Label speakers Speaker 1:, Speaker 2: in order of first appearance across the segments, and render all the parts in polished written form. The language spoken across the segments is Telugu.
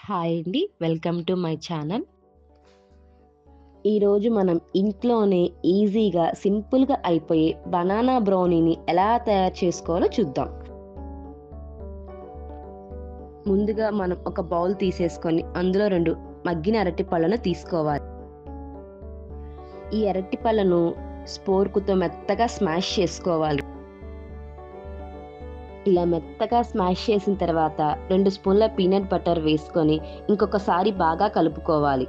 Speaker 1: హాయ్ అండి. Welcome to my channel. ఈరోజు మనం ఇంట్లోనే ఈజీగా, సింపుల్‌గా అయిపోయే బనానా బ్రౌనీని ఎలా తయారు చేసుకోవాలో చూద్దాం. ముందుగా మనం ఒక బౌల్ తీసేసుకొని అందులో 2 మగ్గిన అరటి పళ్ళను తీసుకోవాలి. ఈ అరటి పళ్ళను స్పోర్కుతో మెత్తగా స్మాష్ చేసుకోవాలి. ఇలా మెత్తగా స్మాష్ చేసిన తర్వాత 2 స్పూన్ల పీనట్ బటర్ వేసుకొని ఇంకొకసారి బాగా కలుపుకోవాలి.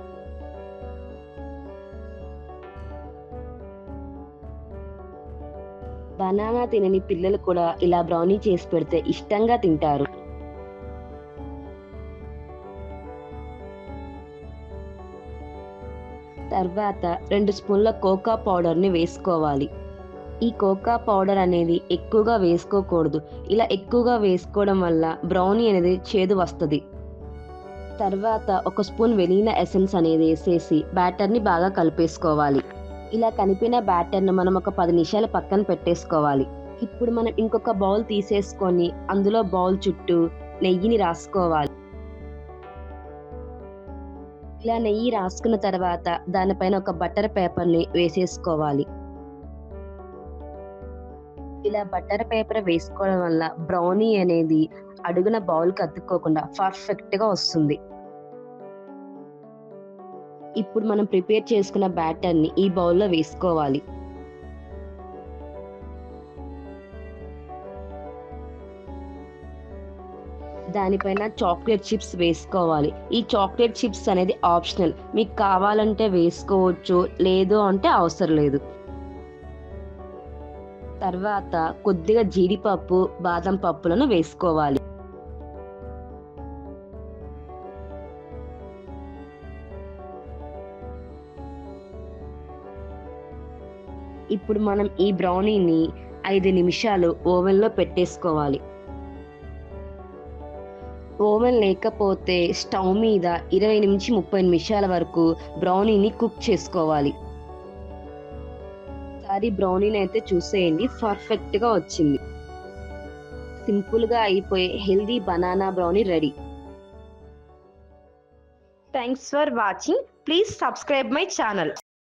Speaker 1: బనానా తినని పిల్లలు కూడా ఇలా బ్రౌనీ చేసి పెడితే ఇష్టంగా తింటారు. తర్వాత 2 స్పూన్ల కోకా పౌడర్‌ని వేసుకోవాలి. ఈ కోకా పౌడర్ అనేది ఎక్కువగా వేసుకోకూడదు. ఇలా ఎక్కువగా వేసుకోవడం వల్ల బ్రౌనీ అనేది చేదు వస్తది. తర్వాత ఒక స్పూన్ వెనిలా ఎసెన్స్ అనేది ఏసేసి బ్యాటర్‌ని బాగా కలిపేసుకోవాలి. ఇలా కలిపిన బ్యాటర్‌ను మనం ఒక 10 నిమిషాలు పక్కన పెట్టేసుకోవాలి. ఇప్పుడు మనం ఇంకొక బౌల్ తీసేసుకొని అందులో బౌల్ చుట్టూ నెయ్యిని రాసుకోవాలి. ఇలా నెయ్యి రాసుకున్న తర్వాత దానిపైన ఒక బటర్ పేపర్‌ని వేసేసుకోవాలి. ఇలా బటర్ పేపర్ వేసుకోవడం వల్ల బ్రౌనీ అనేది అడుగున బౌల్‌కి అతుక్కోకుండా పర్ఫెక్ట్‌గా వస్తుంది. ఇప్పుడు మనం ప్రిపేర్ చేసుకున్న బ్యాటర్‌ని ఈ బౌల్‌లో వేసుకోవాలి. దానిపైన చాక్లెట్ చిప్స్ వేసుకోవాలి. ఈ చాక్లెట్ చిప్స్ అనేది ఆప్షనల్. మీకు కావాలంటే వేసుకోవచ్చు. లేదు అంటే అవసరం లేదు. తర్వాత కొద్దిగా జీడిపప్పు, బాదం పప్పులను వేసుకోవాలి. ఇప్పుడు మనం ఈ బ్రౌనీని 5 నిమిషాలు ఓవెన్‌లో పెట్టేసుకోవాలి. ఓవెన్ లేకపోతే స్టవ్ మీద 20-30 నిమిషాల వరకు బ్రౌనీని కుక్ చేసుకోవాలి. ఒకసారి బ్రౌనీని అయితే చూసేయండి, పర్ఫెక్ట్‌గా వచ్చింది. సింపుల్‌గా అయిపోయే healthy banana brownie ready. Thanks for watching. Please subscribe my channel.